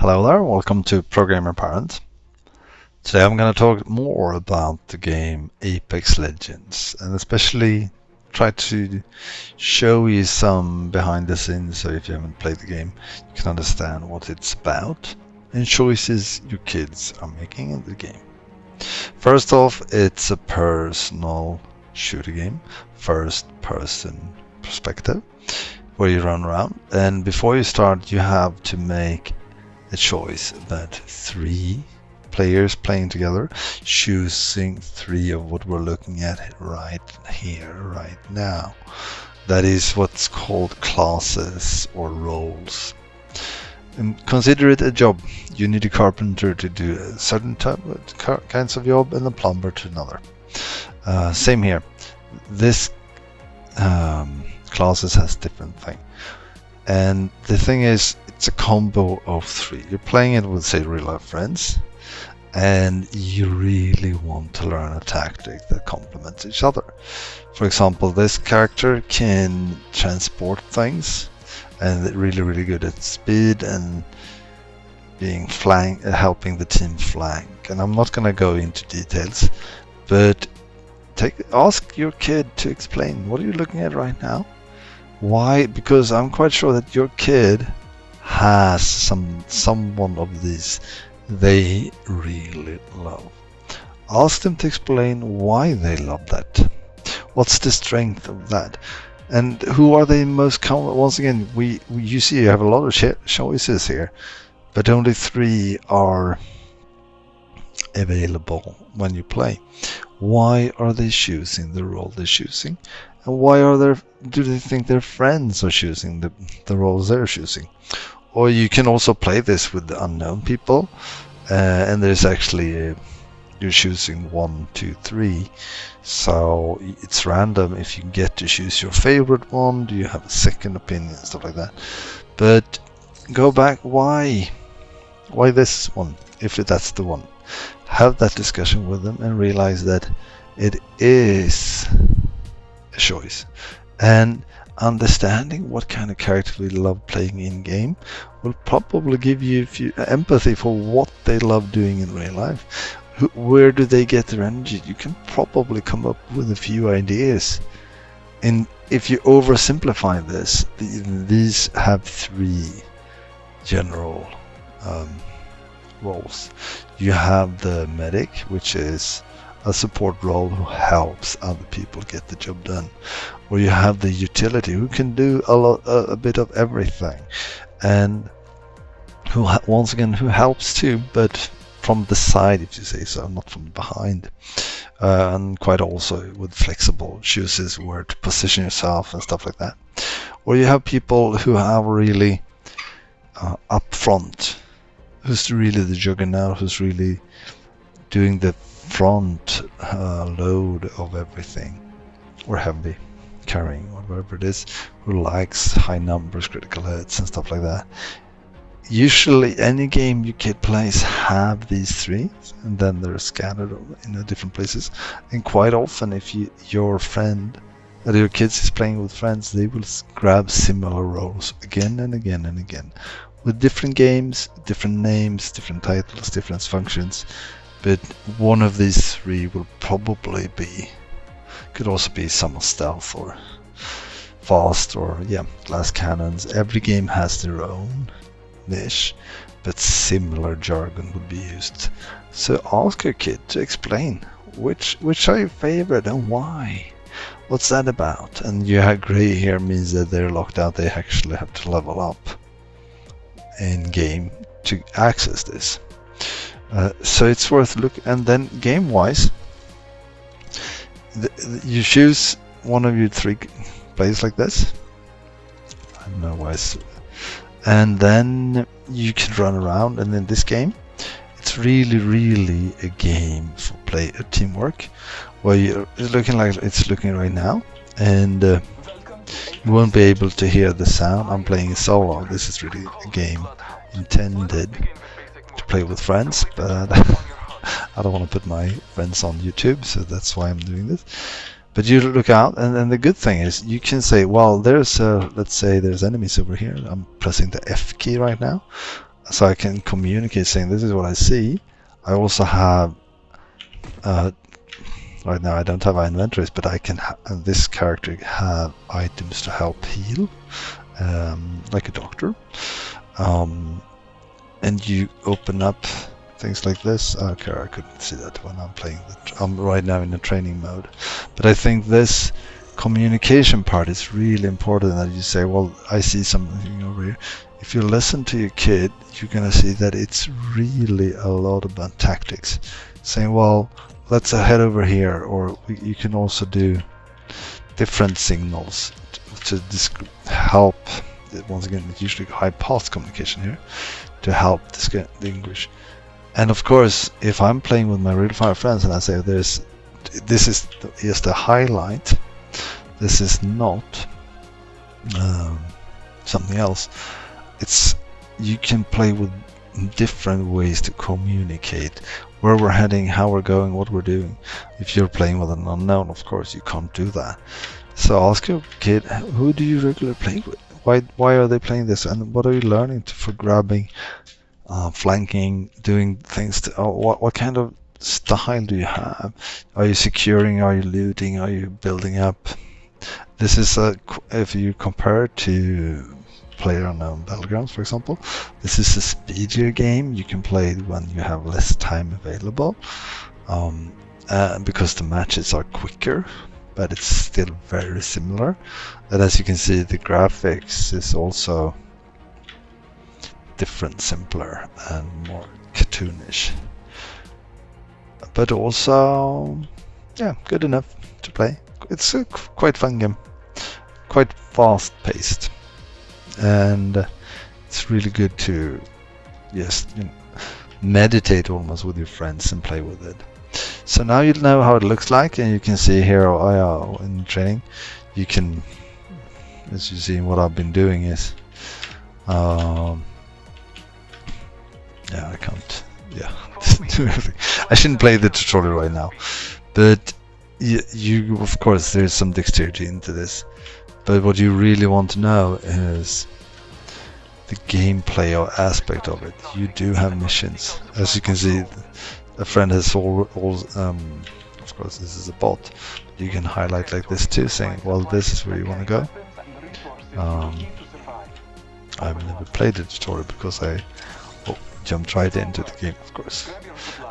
Hello there, welcome to Programmer Parent. Today I'm going to talk more about the game Apex Legends and especially try to show you some behind the scenes so if you haven't played the game you can understand what it's about and choices your kids are making in the game. First off, it's a personal shooter game, first person perspective, where you run around, and before you start you have to make a choice that 3 players playing together, choosing 3 of what we're looking at right here, right now. That is what's called classes or roles. And consider it a job. You need a carpenter to do a certain type of kinds of job and a plumber to another. Same here. This classes has different thing. And the thing is, it's a combo of 3. You're playing it with, say, real life friends, and you really want to learn a tactic that complements each other. For example, this character can transport things, and they're really good at speed and being helping the team flank. And I'm not gonna go into details, but ask your kid to explain. What are you looking at right now? Why? Because I'm quite sure that your kid has someone of these they really love. Ask them to explain why they love that. What's the strength of that? And who are they most common? Once again, you see you have a lot of choices here, but only 3 are available when you play. Why are they choosing the role they're choosing? And why do they think their friends are choosing the roles they're choosing? Or you can also play this with the unknown people, and there's actually you're choosing 1, 2, 3, so it's random if you get to choose your favorite one. Do you have a second opinion, stuff like that? But go back, why this one, if that's the one? Have that discussion with them and realize that it is a choice, and understanding what kind of character we love playing in game will probably give you empathy for what they love doing in real life. Where do they get their energy? You can probably come up with a few ideas. And if you oversimplify this, these have 3 general roles. You have the medic, which is a support role who helps other people get the job done, or you have the utility who can do a bit of everything, and who once again who helps too, but from the side, if you say so, not from behind, and quite also with flexible choices where to position yourself and stuff like that. Or you have people who are really up front, who's really the juggernaut, who's really doing the front load of everything, or heavy carrying, or whatever it is, who likes high numbers, critical hits and stuff like that. Usually any game your kid plays have these 3, and then they're scattered in different places. And quite often if your friend or your kids is playing with friends, they will grab similar roles again and again and again, with different games, different names, different titles, different functions. But one of these 3 will probably be, could also be some stealth or fast, or glass cannons. Every game has their own niche, but similar jargon would be used. So ask your kid to explain which are your favorite and why. What's that about? And you have gray here means that they're locked out. They actually have to level up in game to access this. So it's worth looking. And then game wise, you choose one of your 3 plays like this. I don't know why. And then you can run around, and in this game it's really a game for teamwork, where it's looking like it's looking right now, and you won't be able to hear the sound. I'm playing solo. This is really a game intended to play with friends, but I don't want to put my friends on YouTube, so that's why I'm doing this. But you look out, and the good thing is you can say, well, let's say there's enemies over here. I'm pressing the F key right now. so I can communicate saying this is what I see. I also have right now I don't have inventories, but I can this character have items to help heal, like a doctor, and you open up things like this. Okay, I couldn't see that when I'm playing. I'm right now in the training mode, but I think this communication part is really important. That you say, well, I see something over here. If you listen to your kid, you're gonna see that it's really a lot about tactics. Saying, well, let's head over here, or you can also do different signals to help. Once again, it's usually high path communication here to help distinguish. And of course, if I'm playing with my real fire friends and I say this is just a highlight, this is not something else. You can play with different ways to communicate where we're heading, how we're going, what we're doing. If you're playing with an unknown, of course, you can't do that. So ask your kid, who do you regularly play with? Why are they playing this? And what are you learning for grabbing, flanking, doing things? What kind of style do you have? Are you securing? Are you looting? Are you building up? This is if you compare it to PlayerUnknown Battlegrounds, for example, this is a speedier game. You can play it when you have less time available, because the matches are quicker, but it's still very similar. And as you can see, the graphics is also different, simpler, and more cartoonish, but also, yeah, good enough to play. It's a quite fun game, quite fast-paced, and it's really good to just meditate almost with your friends and play with it. So now you know how it looks like, and you can see here in training, you can, as you see, what I've been doing is, yeah, I can't, yeah, do everything. I shouldn't play the tutorial right now, but you of course, there's some dexterity into this, but what you really want to know is the gameplay aspect of it. You do have missions, as you can see. A friend has all of course, this is a bot. You can highlight like this too, saying, well, this is where you want to go. I've never played the tutorial because I jumped right into the game, of course.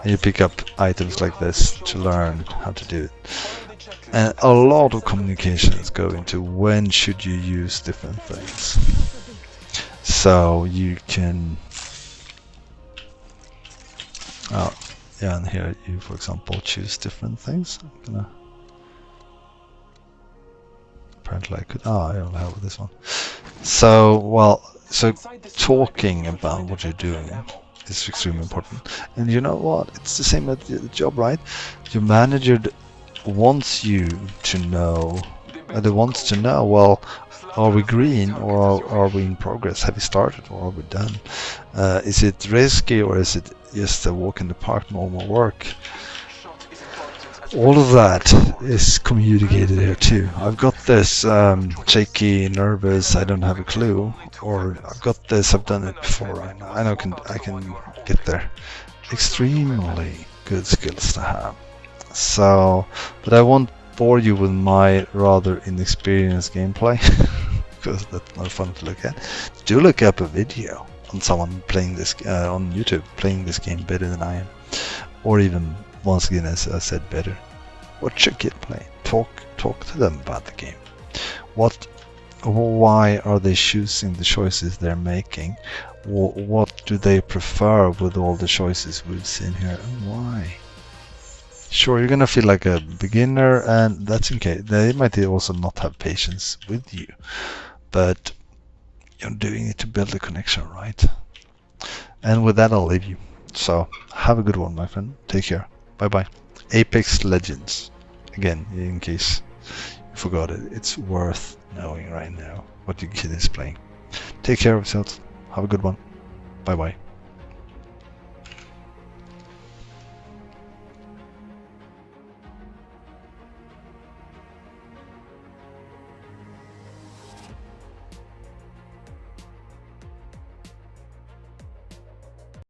And you pick up items like this to learn how to do it. And a lot of communications go into when should you use different things. So you can, yeah, and here you, for example, choose different things. I'm gonna, apparently I could, I don't have this one. So, so talking about what you're doing is extremely important. And you know what? It's the same at the job, right? Your manager wants you to know, they wants to know, well, are we green or are we in progress? Have we started or are we done? Is it risky or is it just a walk in the park, normal work? All of that is communicated here too. I've got this shaky, nervous, I don't have a clue, or I've got this, I've done it before. I know I can get there. Extremely good skills to have. So, but I won't bore you with my rather inexperienced gameplay because that's not fun to look at. Do look up a video on someone playing this on YouTube, playing this game better than I am, or even, once again, as I said, better. Watch your kid play. Talk to them about the game. Why are they choosing the choices they're making? What do they prefer with all the choices we've seen here, and why? Sure, you're gonna feel like a beginner, and that's okay. They might also not have patience with you, but you're doing it to build a connection, right? And with that, I'll leave you. So have a good one, my friend. Take care. Bye bye. Apex Legends. Again, in case you forgot it, it's worth knowing right now what your kid is playing. Take care of yourselves. Have a good one. Bye bye.